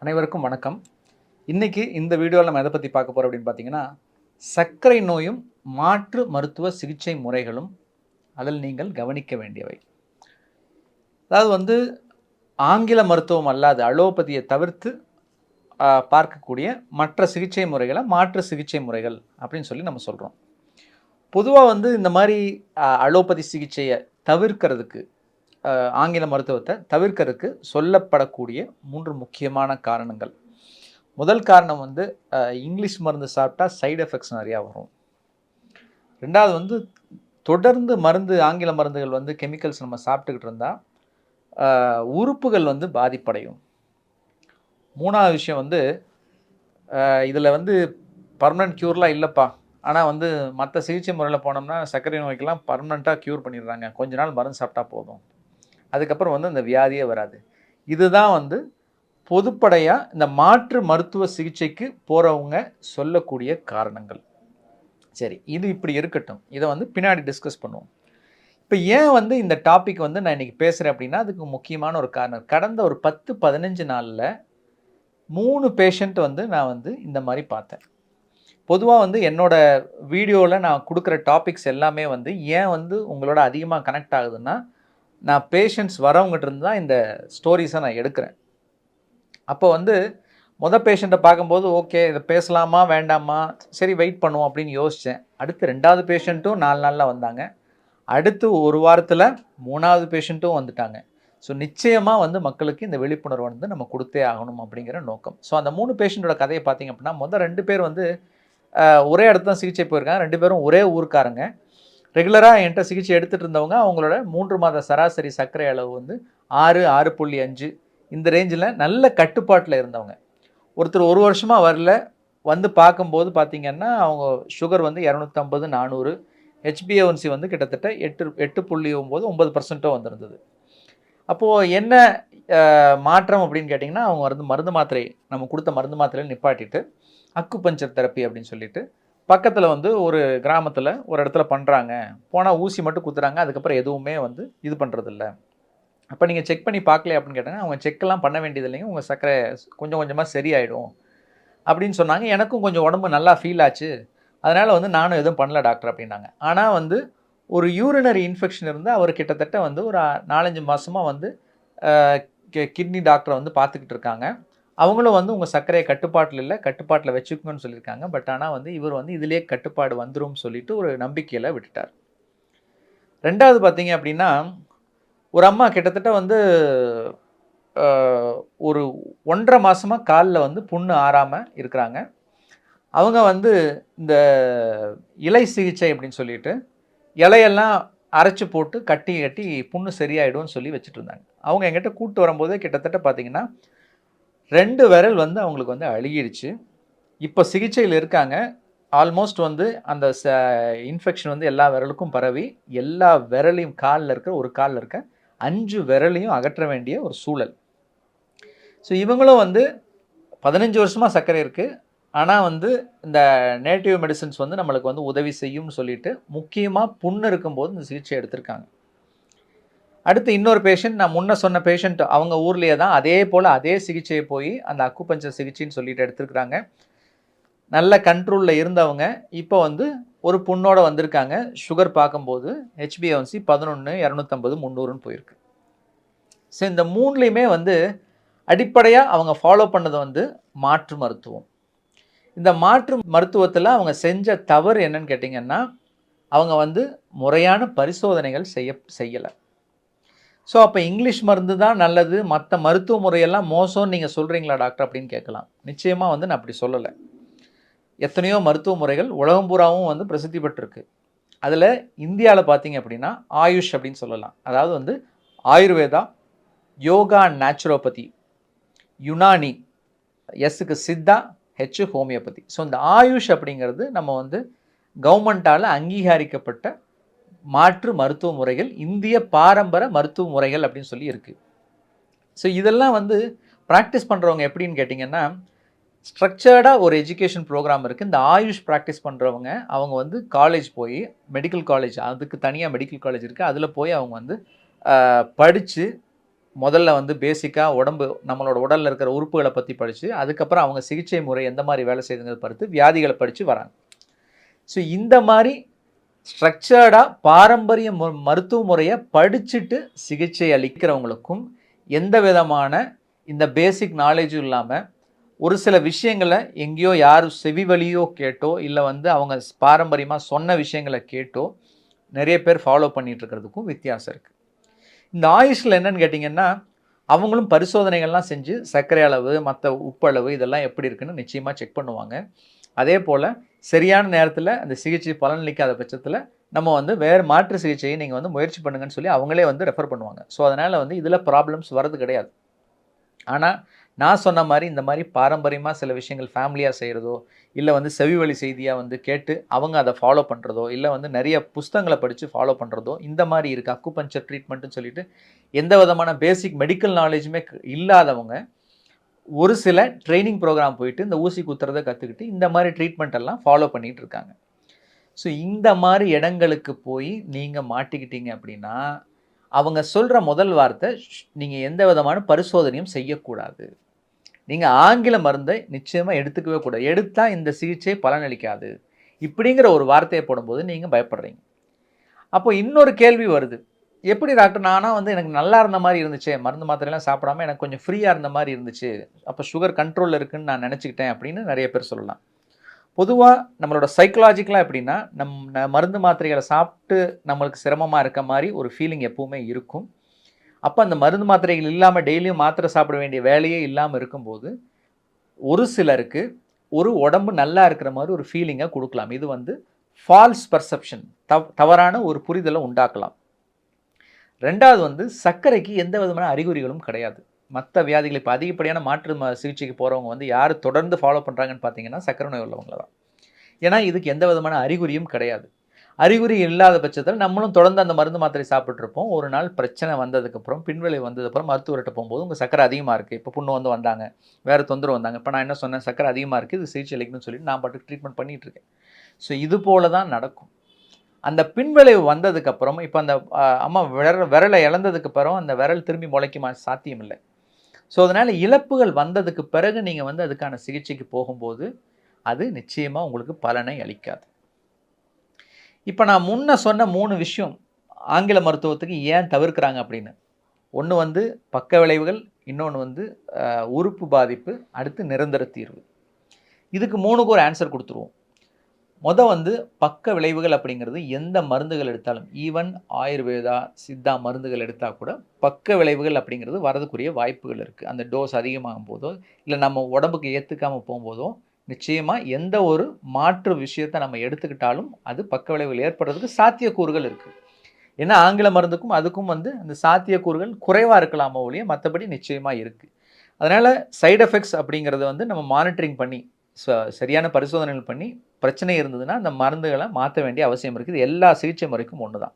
அனைவருக்கும் வணக்கம். இன்னைக்கு இந்த வீடியோவில் நம்ம எதை பற்றி பார்க்க போகிறோம் அப்படின்னு பார்த்தீங்கன்னா, சர்க்கரை நோயும் மாற்று மருத்துவ சிகிச்சை முறைகளும் அதில் நீங்கள் கவனிக்க வேண்டியவை. அதாவது ஆங்கில மருத்துவம் அல்லாது அலோபதியை தவிர்த்து பார்க்கக்கூடிய மற்ற சிகிச்சை முறைகளை மாற்று சிகிச்சை முறைகள் அப்படின்னு சொல்லி நம்ம சொல்கிறோம். பொதுவாக இந்த மாதிரி அலோபதி சிகிச்சையை தவிர்க்கிறதுக்கு ஆங்கில மருத்துவத்தை தவிர்க்கிறதுக்கு சொல்லப்படக்கூடிய 3 முக்கியமான காரணங்கள். முதல் காரணம் இங்கிலீஷ் மருந்து சாப்பிட்டா சைடு எஃபெக்ட்ஸ் நிறையா வரும். ரெண்டாவது தொடர்ந்து ஆங்கில மருந்துகள் கெமிக்கல்ஸ் நம்ம சாப்பிட்டுக்கிட்டு இருந்தால் உறுப்புகள் பாதிப்படையும். மூணாவது விஷயம் இதில் பர்மனன்ட் க்யூர்லாம் இல்லைப்பா, ஆனால் மற்ற சிகிச்சை முறையில் போனோம்னா சர்க்கரை நோய்க்கெல்லாம் பர்மனெண்ட்டாக க்யூர் பண்ணிடுறாங்க, கொஞ்ச நாள் மருந்து சாப்பிட்டா போதும், அதுக்கப்புறம் அந்த வியாதியே வராது. இதுதான் பொதுப்படையாக இந்த மாற்று மருத்துவ சிகிச்சைக்கு போகிறவங்க சொல்லக்கூடிய காரணங்கள். சரி, இது இப்படி இருக்கட்டும், இதை பின்னாடி டிஸ்கஸ் பண்ணுவோம். இப்போ ஏன் இந்த டாபிக் நான் இன்றைக்கி பேசுகிறேன் அப்படின்னா, அதுக்கு முக்கியமான ஒரு காரணம். கடந்த ஒரு 10-15 நாளில் 3 பேஷண்ட் நான் இந்த மாதிரி பார்த்தேன். பொதுவாக என்னோட வீடியோவில் நான் கொடுக்குற டாபிக்ஸ் எல்லாமே ஏன் உங்களோட அதிகமாக கனெக்ட் ஆகுதுன்னா, நான் பேஷண்ட்ஸ் வரவங்ககிட்ட இருந்து தான் இந்த ஸ்டோரிஸை நான் எடுக்கிறேன். அப்போ மொதல் பேஷண்ட்டை பார்க்கும்போது ஓகே, இதை பேசலாமா வேண்டாமா, சரி வெயிட் பண்ணுவோம் அப்படின்னு யோசித்தேன். அடுத்து 2வது பேஷண்ட்டும் 4 நாளில் வந்தாங்க. அடுத்து ஒரு வாரத்தில் 3வது பேஷண்ட்டும் வந்துட்டாங்க. ஸோ நிச்சயமாக மக்களுக்கு இந்த விழிப்புணர்வு நம்ம கொடுத்தே ஆகணும் அப்படிங்கிற நோக்கம். ஸோ அந்த 3 பேஷண்ட்டோட கதையை பார்த்திங்க அப்படின்னா, மொதல் 2 பேர் ஒரே இடத்துல தான் சிகிச்சை போயிருக்காங்க. 2 பேரும் ஒரே ஊருக்காரங்க. ரெகுலராக என்கிட்ட சிகிச்சை எடுத்துகிட்டு இருந்தவங்க. அவங்களோட 3 மாத சராசரி சர்க்கரை அளவு 6, 6.5 இந்த ரேஞ்சில் நல்ல கட்டுப்பாட்டில் இருந்தவங்க. ஒருத்தர் 1 வருஷமாக வரல, பார்க்கும்போது பார்த்திங்கன்னா அவங்க சுகர் 250, 400, HbA1c கிட்டத்தட்ட 8.9% வந்திருந்தது. அப்போது என்ன மாற்றம் அப்படின்னு கேட்டிங்கன்னா, அவங்க மருந்து மாத்திரை நம்ம கொடுத்த மருந்து மாத்திரையில் நிப்பாட்டிட்டு அக்குபஞ்சர் தெரப்பி அப்படின்னு சொல்லிட்டு பக்கத்தில் ஒரு கிராமத்தில் ஒரு இடத்துல பண்ணுறாங்க. போனால் ஊசி மட்டும் குத்துறாங்க, அதுக்கப்புறம் எதுவுமே இது பண்ணுறதில்ல. அப்போ நீங்கள் செக் பண்ணி பார்க்கல அப்படின்னு கேட்டாங்க. அவங்க செக்கெல்லாம் பண்ண வேண்டியது இல்லைங்க, உங்கள் சர்க்கரை கொஞ்சம் கொஞ்சமாக சரியாயிடும் அப்படின்னு சொன்னாங்க. எனக்கும் கொஞ்சம் உடம்பு நல்லா ஃபீல் ஆச்சு, அதனால் நானும் எதுவும் பண்ணல டாக்டர் அப்படின்னாங்க. ஆனால் ஒரு யூரினரி இன்ஃபெக்ஷன் இருந்து அவர் கிட்டத்தட்ட ஒரு 4-5 மாதமாக கிட்னி டாக்டரை பார்த்துக்கிட்டு இருக்காங்க. அவங்களும் உங்கள் சர்க்கரையை கட்டுப்பாட்டில் இல்லை, கட்டுப்பாட்டில் வச்சுக்கணும்னு சொல்லியிருக்காங்க. பட் ஆனால் இவர் இதிலே கட்டுப்பாடு வந்துடும் சொல்லிட்டு ஒரு நம்பிக்கையில் விட்டுட்டார். 2வது பார்த்தீங்க அப்படின்னா, ஒரு அம்மா கிட்டத்தட்ட ஒரு 1.5 மாதமாக காலில் புண்ணு ஆறாமல் இருக்கிறாங்க. அவங்க இந்த இலை சிகிச்சை அப்படின்னு சொல்லிட்டு இலையெல்லாம் அரைச்சி போட்டு கட்டி கட்டி புண்ணு சரியாயிடும்னு சொல்லி வச்சுட்டு இருந்தாங்க. அவங்க எங்கிட்ட கூப்பிட்டு வரும்போதே கிட்டத்தட்ட பார்த்திங்கன்னா 2 விரல் அவங்களுக்கு அழுகிடுச்சு. இப்போ சிகிச்சையில் இருக்காங்க. ஆல்மோஸ்ட் அந்த இன்ஃபெக்ஷன் எல்லா விரலுக்கும் பரவி எல்லா விரலையும் காலில் இருக்க ஒரு காலில் இருக்க 5 விரலையும் அகற்ற வேண்டிய ஒரு சூழல். ஸோ இவங்களும் 15 வருஷமாக சர்க்கரை இருக்குது. ஆனால் இந்த நேட்டிவ் மெடிசன்ஸ் நம்மளுக்கு உதவி செய்யும்னு சொல்லிட்டு முக்கியமாக புண்ணு இருக்கும்போது இந்த சிகிச்சை எடுத்திருக்காங்க. அடுத்து இன்னொரு பேஷண்ட், நான் முன்ன சொன்ன பேஷண்ட் அவங்க ஊர்லேயே தான் அதே போல் அதே சிகிச்சையை போய் அந்த அக்குபஞ்சர் சிகிச்சைன்னு சொல்லிட்டு எடுத்துருக்குறாங்க. நல்ல கண்ட்ரோலில் இருந்தவங்க இப்போ ஒரு புண்ணோடு வந்திருக்காங்க. சுகர் பார்க்கும்போது HbA1c 11, 250, 300ன்னு போயிருக்கு. ஸோ இந்த 3லேயுமே அடிப்படையாக அவங்க ஃபாலோ பண்ணது மாற்று மருத்துவம். இந்த மாற்று மருத்துவத்தில் அவங்க செஞ்ச தவறு என்னன்னு கேட்டிங்கன்னா, அவங்க முறையான பரிசோதனைகள் செய்யலை. ஸோ அப்போ இங்கிலீஷ் மருந்து தான் நல்லது, மற்ற மருத்துவ முறையெல்லாம் மோசம்னு நீங்கள் சொல்கிறீங்களா டாக்டர் அப்படின்னு கேட்கலாம். நிச்சயமாக நான் அப்படி சொல்லலை. எத்தனையோ மருத்துவ முறைகள் உலகம் பூராவும் பிரசித்தி பெற்றிருக்கு. அதில் இந்தியாவில் பார்த்தீங்க அப்படின்னா ஆயுஷ் அப்படின்னு சொல்லலாம். அதாவது ஆயுர்வேதா, யோகா, நேச்சுரோபதி, யுனானி, எஸ்ஸுக்கு சித்தா, ஹெச் ஹோமியோபதி. ஸோ இந்த ஆயுஷ் அப்படிங்கிறது நம்ம கவர்மெண்ட்டால் அங்கீகரிக்கப்பட்ட மாற்று மருத்துவ முறைகள், இந்திய பாரம்பரிய மருத்துவ முறைகள் அப்படின்னு சொல்லி இருக்குது. ஸோ இதெல்லாம் ப்ராக்டிஸ் பண்ணுறவங்க எப்படின்னு கேட்டிங்கன்னா, ஸ்ட்ரக்சர்டாக ஒரு எஜுகேஷன் ப்ரோக்ராம் இருக்குது. இந்த ஆயுஷ் ப்ராக்டிஸ் பண்ணுறவங்க அவங்க காலேஜ் போய் மெடிக்கல் காலேஜ், அதுக்கு தனியாக மெடிக்கல் காலேஜ் இருக்குது, அதில் போய் அவங்க படித்து முதல்ல வந்து பேசிக்காக நம்மளோட உடலில் இருக்கிற உறுப்புகளை பற்றி படித்து அதுக்கப்புறம் அவங்க சிகிச்சை முறை எந்த மாதிரி வேலை செய்யுதுங்கிறத பொறுத்து வியாதிகளை படித்து வராங்க. ஸோ இந்த மாதிரி ஸ்ட்ரக்சர்டாக பாரம்பரிய மருத்துவ முறையை படிச்சுட்டு சிகிச்சை அளிக்கிறவங்களுக்கும் எந்த விதமான இந்த பேசிக் நாலேஜும் இல்லாமல் ஒரு சில விஷயங்களை எங்கேயோ யாரும் செவி வழியோ கேட்டோ இல்லை வந்து அவங்க பாரம்பரியமாக சொன்ன விஷயங்களை கேட்டோ நிறைய பேர் ஃபாலோ பண்ணிட்டு இருக்கிறதுக்கும் வித்தியாசம் இருக்குது. இந்த ஆயுஷில் என்னன்னு கேட்டிங்கன்னா அவங்களும் பரிசோதனைகள்லாம் செஞ்சு சர்க்கரை அளவு மற்ற உப்பளவு இதெல்லாம் எப்படி இருக்குன்னு நிச்சயமாக செக் பண்ணுவாங்க. அதே போல் சரியான நேரத்தில் அந்த சிகிச்சை பலனளிக்காத பட்சத்தில் நம்ம வந்து வேறு மாற்று சிகிச்சையை நீங்கள் வந்து முயற்சி பண்ணுங்கன்னு சொல்லி அவங்களே வந்து ரெஃபர் பண்ணுவாங்க. ஸோ அதனால் வந்து இதில் ப்ராப்ளம்ஸ் வரது கிடையாது. ஆனால் நான் சொன்ன மாதிரி இந்த மாதிரி பாரம்பரியமாக சில விஷயங்கள் ஃபேமிலியாக செய்கிறதோ இல்லை வந்து செவி வழி செய்தியாக வந்து கேட்டு அவங்க அதை ஃபாலோ பண்ணுறதோ இல்லை வந்து நிறைய புஸ்தகங்களை படித்து ஃபாலோ பண்ணுறதோ இந்த மாதிரி இருக்குது. அக்குபஞ்சர் ட்ரீட்மெண்ட்டுன்னு சொல்லிட்டு எந்த விதமான பேசிக் மெடிக்கல் நாலேஜுமே இல்லாதவங்க ஒரு சில ட்ரைனிங் ப்ரோக்ராம் போயிட்டு இந்த ஊசி குத்துறதை கற்றுக்கிட்டு இந்த மாதிரி ட்ரீட்மெண்ட் எல்லாம் ஃபாலோ பண்ணிகிட்டு இருக்காங்க. ஸோ இந்த மாதிரி இடங்களுக்கு போய் நீங்கள் மாட்டிக்கிட்டீங்க அப்படின்னா அவங்க சொல்கிற முதல் வார்த்தை நீங்கள் எந்த விதமான பரிசோதனையும் செய்யக்கூடாது, நீங்கள் ஆங்கில மருந்தை நிச்சயமாக எடுத்துக்கவே கூடாது, எடுத்தால் இந்த சிகிச்சை பலனளிக்காது இப்படிங்கிற ஒரு வார்த்தையை போடும்போது நீங்கள் பயப்படுறீங்க. அப்போ இன்னொரு கேள்வி வருது, எப்படி டாக்டர் நானாக வந்து எனக்கு நல்லா இருந்த மாதிரி இருந்துச்சு, மருந்து மாத்திரைலாம் சாப்பிடாமல் எனக்கு கொஞ்சம் ஃப்ரீயாக இருந்த மாதிரி இருந்துச்சு, அப்போ சுகர் கண்ட்ரோலில் இருக்குதுன்னு நான் நினச்சிக்கிட்டேன் அப்படின்னு நிறைய பேர் சொல்லலாம். பொதுவாக நம்மளோட சைக்கலாஜிக்கலாக எப்படின்னா மருந்து மாத்திரைகளை சாப்பிட்டு நம்மளுக்கு சிரமமாக இருக்க மாதிரி ஒரு ஃபீலிங் எப்பவுமே இருக்கும். அப்போ அந்த மருந்து மாத்திரைகள் இல்லாமல் டெய்லியும் மாத்திரை சாப்பிட வேண்டிய வேலையே இல்லாமல் இருக்கும்போது ஒரு சிலருக்கு ஒரு உடம்பு நல்லா இருக்கிற மாதிரி ஒரு ஃபீலிங்கை கொடுக்கலாம். இது வந்து ஃபால்ஸ் பர்செப்ஷன், தவறான ஒரு புரிதலை உண்டாக்கலாம். ரெண்டாவது வந்து சர்க்கரைக்கு எந்த விதமான அறிகுறிகளும் கிடையாது. மற்ற வியாதிகள் இப்போ அதிகப்படியான மாற்று சிகிச்சைக்கு போகிறவங்க வந்து யார் தொடர்ந்து ஃபாலோ பண்ணுறாங்கன்னு பார்த்தீங்கன்னா சர்க்கரை நோய் உள்ளவங்கள தான். ஏன்னா இதுக்கு எந்த விதமான அறிகுறியும் கிடையாது. அறிகுறி இல்லாத பட்சத்தில் நம்மளும் தொடர்ந்து அந்த மருந்து மாத்திரை சாப்பிட்ருப்போம். ஒரு நாள் பிரச்சனை வந்ததுக்கப்புறம் பின்விளைவு வந்ததுக்கப்புறம் மருத்துவர்கிட்ட போகும்போது உங்கள் சர்க்கரை அதிகமாக இருக்குது, இப்போ புண்ணு வந்தாங்க, வேறு தொந்தரவு வந்தாங்க, இப்போ நான் என்ன சொன்னேன் சர்க்கரை அதிகமாக இருக்குது, இது சிகிச்சை அளிக்கணும்னு சொல்லிட்டு நான் பாட்டுக்கு ட்ரீட்மெண்ட் பண்ணிகிட்ருக்கேன். ஸோ இது போல தான் நடக்கும். அந்த பின்விளைவு வந்ததுக்கப்புறம் இப்போ அந்த அம்மா விரலை இழந்ததுக்கு பிறகு அந்த விரல் திரும்பி முளைக்குமா? சாத்தியம் இல்லை. ஸோ அதனால் இழப்புகள் வந்ததுக்கு பிறகு நீங்கள் வந்து அதுக்கான சிகிச்சைக்கு போகும்போது அது நிச்சயமாக உங்களுக்கு பலனை அளிக்காது. இப்போ நான் முன்ன சொன்ன 3 விஷயம் ஆங்கில மருத்துவத்துக்கு ஏன் தவிர்க்கிறாங்க அப்படின்னு, ஒன்று வந்து பக்க விளைவுகள், இன்னொன்று வந்து உறுப்பு பாதிப்பு, அடுத்து நிரந்தர தீர்வு. இதுக்கு 3க்கு ஒரு ஆன்சர் கொடுத்துருவோம். வந்து பக்க விளைவுகள் அப்படிங்கிறது எந்த மருந்துகள் எடுத்தாலும், ஈவன் ஆயுர்வேதா சித்தா மருந்துகள் எடுத்தால் கூட பக்க விளைவுகள் அப்படிங்கிறது வரதுக்குரிய வாய்ப்புகள் இருக்குது. அந்த டோஸ் அதிகமாகும் போதோ இல்லை நம்ம உடம்புக்கு ஏற்றுக்காமல் போகும்போதோ நிச்சயமாக எந்த ஒரு மாற்று விஷயத்தை நம்ம எடுத்துக்கிட்டாலும் அது பக்க விளைவுகள் ஏற்படுறதுக்கு சாத்தியக்கூறுகள் இருக்குது. ஏன்னா ஆங்கில மருந்துக்கும் அதுக்கும் வந்து அந்த சாத்தியக்கூறுகள் குறைவாக இருக்கலாமோ ஒழிய மற்றபடி நிச்சயமாக இருக்குது. அதனால் சைடு எஃபெக்ட்ஸ் அப்படிங்கிறத வந்து நம்ம மானிட்டரிங் பண்ணி சரியான பரிசோதனைகள் பண்ணி பிரச்சனை இருந்ததுன்னா அந்த மருந்துகளை மாற்ற வேண்டிய அவசியம் இருக்குது. எல்லா சிகிச்சை முறைக்கும் ஒன்று தான்.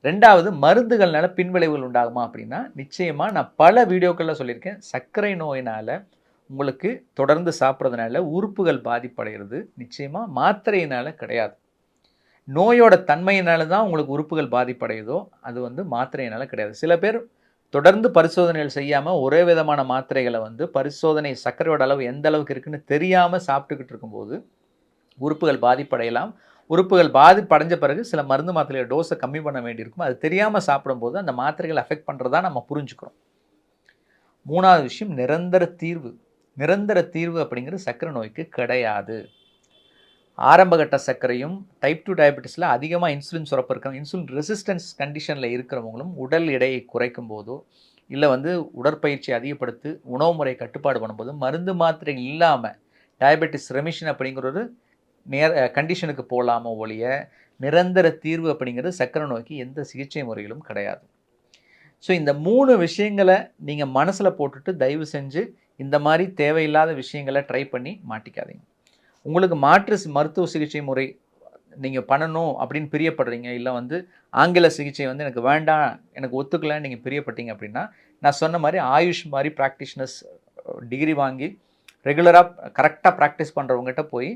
ரெண்டாவது, மருந்துகள்னால பின்விளைவுகள் உண்டாகுமா அப்படின்னா நிச்சயமாக நான் பல வீடியோக்களில் சொல்லியிருக்கேன். சர்க்கரை நோயினால் உங்களுக்கு தொடர்ந்து சாப்பிட்றதுனால உறுப்புகள் பாதிப்படைகிறது, நிச்சயமாக மாத்திரையினால் கிடையாது. நோயோட தன்மையினால தான் உங்களுக்கு உறுப்புகள் பாதிப்படையுதோ அது வந்து மாத்திரையினால் கிடையாது. சில பேர் தொடர்ந்து பரிசோதனைகள் செய்யாமல் ஒரே விதமான மாத்திரைகளை வந்து பரிசோதனை சர்க்கரையோட அளவு எந்த அளவுக்கு இருக்குன்னு தெரியாமல் சாப்பிட்டுக்கிட்டு இருக்கும்போது உறுப்புகள் பாதிப்படையலாம். உறுப்புகள் பாதிப்படைஞ்ச பிறகு சில மருந்து மாத்திரையோட டோஸை கம்மி பண்ண வேண்டியிருக்கும். அது தெரியாமல் சாப்பிடும்போது அந்த மாத்திரைகள் அஃபெக்ட் பண்ணுறதா நம்ம புரிஞ்சுக்கிறோம். 3வது விஷயம் நிரந்தர தீர்வு. நிரந்தர தீர்வு அப்படிங்கிறது சர்க்கரை நோய்க்கு கிடையாது. ஆரம்பகட்ட சர்க்கரையும் டைப் 2 டயபெட்டிஸில் அதிகமாக இன்சுலின் சுரப்பு இருக்காங்க, இன்சுலின் ரெசிஸ்டன்ஸ் கண்டிஷனில் இருக்கிறவங்களும் உடல் எடையை குறைக்கும் போதோ இல்லை வந்து உடற்பயிற்சி அதிகப்படுத்தி உணவு முறை கட்டுப்பாடு பண்ணும்போது மருந்து மாத்திரை இல்லாமல் டயபெட்டிஸ் ரெமிஷன் அப்படிங்கிற ஒரு கண்டிஷனுக்கு போகலாமோ ஒழிய நிரந்தர தீர்வு அப்படிங்கிறது சர்க்கரை நோய்க்கு எந்த சிகிச்சை முறைகளும் கிடையாது. ஸோ இந்த 3 விஷயங்களை நீங்கள் மனசில் போட்டுட்டு தயவு செஞ்சு இந்த மாதிரி தேவையில்லாத விஷயங்களை ட்ரை பண்ணி மாட்டிக்காதீங்க. உங்களுக்கு மாற்று மருத்துவ சிகிச்சை முறை நீங்கள் பண்ணணும் அப்படின்னு பிரியப்படுறீங்க, இல்லை வந்து ஆங்கில சிகிச்சை வந்து எனக்கு வேண்டாம், எனக்கு ஒத்துக்கலைன்னு நீங்கள் பிரியப்பட்டீங்க அப்படின்னா நான் சொன்ன மாதிரி ஆயுஷ் மாதிரி ப்ராக்டிஷனர்ஸ் டிகிரி வாங்கி ரெகுலராக கரெக்டாக ப்ராக்டிஸ் பண்ணுறவங்ககிட்ட போய்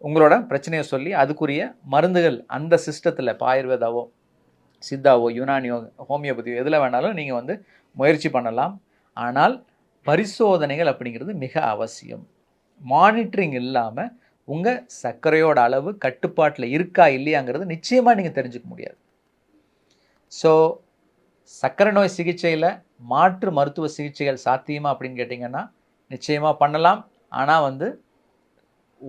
உங்களோட பிரச்சனையை சொல்லி அதுக்குரிய மருந்துகள் அந்த சிஸ்டத்தில் இப்போ ஆயுர்வேதாவோ சித்தாவோ யுனானியோ ஹோமியோபதியோ எதில் வேணாலும் நீங்கள் வந்து முயற்சி பண்ணலாம். ஆனால் பரிசோதனைகள் அப்படிங்கிறது மிக அவசியம். மானிட்டரிங் இல்லாமல் உங்கள் சர்க்கரையோட அளவு கட்டுப்பாட்டில் இருக்கா இல்லையாங்கிறது நிச்சயமாக நீங்கள் தெரிஞ்சுக்க முடியாது. ஸோ சர்க்கரை நோய் சிகிச்சையில் மாற்று மருத்துவ சிகிச்சைகள் சாத்தியமா அப்படின்னு கேட்டிங்கன்னா நிச்சயமாக பண்ணலாம். ஆனால்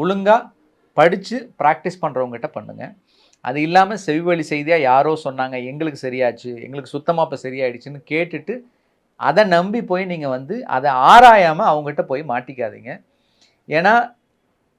ஒழுங்காக படித்து ப்ராக்டிஸ் பண்ணுறவங்ககிட்ட பண்ணுங்கள். அது இல்லாமல் செவிவழி செய்தியாக யாரோ சொன்னாங்க, எங்களுக்கு சரியாச்சு, எங்களுக்கு சுத்தமாக இப்போ சரியாயிடுச்சுன்னு கேட்டுட்டு அதை நம்பி போய் நீங்கள் அதை ஆராயாமல் அவங்ககிட்ட போய் மாட்டிக்காதீங்க. ஏன்னா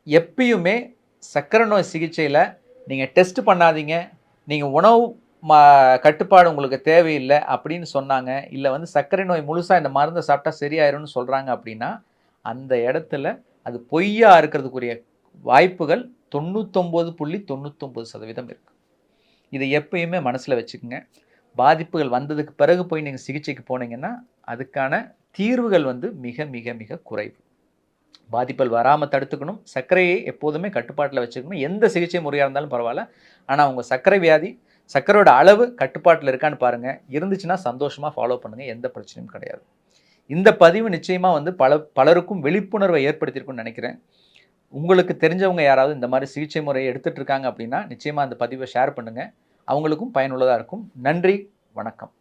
எப்பயுமே சர்க்கரை நோய் சிகிச்சையில் நீங்கள் டெஸ்ட் பண்ணாதீங்க, நீங்கள் உணவு கட்டுப்பாடு உங்களுக்கு தேவையில்லை அப்படின்னு சொன்னாங்க, இல்லை சர்க்கரை நோய் முழுசாக இந்த மருந்தை சாப்பிட்டா சரியாயிரும்னு சொல்கிறாங்க அப்படின்னா அந்த இடத்துல அது பொய்யா இருக்கிறதுக்குரிய வாய்ப்புகள் 99.99% இருக்குது. இதை எப்பயுமே மனசில் வச்சுக்கோங்க. பாதிப்புகள் வந்ததுக்கு பிறகு போய் நீங்கள் சிகிச்சைக்கு போனீங்கன்னா அதுக்கான தீர்வுகள் மிக மிக மிக குறைவு. பாதிப்புகள் வராமல் தடுத்துக்கணும். சர்க்கரையை எப்போதுமே கட்டுப்பாட்டில் வச்சுக்கணும். எந்த சிகிச்சை முறையாக இருந்தாலும் பரவாயில்ல. ஆனால் உங்கள் சர்க்கரை வியாதி, சர்க்கரையோட அளவு கட்டுப்பாட்டில் இருக்கான்னு பாருங்கள். இருந்துச்சுன்னா சந்தோஷமாக ஃபாலோ பண்ணுங்கள், எந்த பிரச்சனையும் கிடையாது. இந்த பதிவு நிச்சயமாக பலருக்கும் விழிப்புணர்வை ஏற்படுத்தியிருக்குன்னு நினைக்கிறேன். உங்களுக்கு தெரிஞ்சவங்க யாராவது இந்த மாதிரி சிகிச்சை முறையை எடுத்துகிட்டு இருக்காங்க அப்படின்னா நிச்சயமாக அந்த பதிவை ஷேர் பண்ணுங்கள். அவங்களுக்கும் பயனுள்ளதாக இருக்கும். நன்றி, வணக்கம்.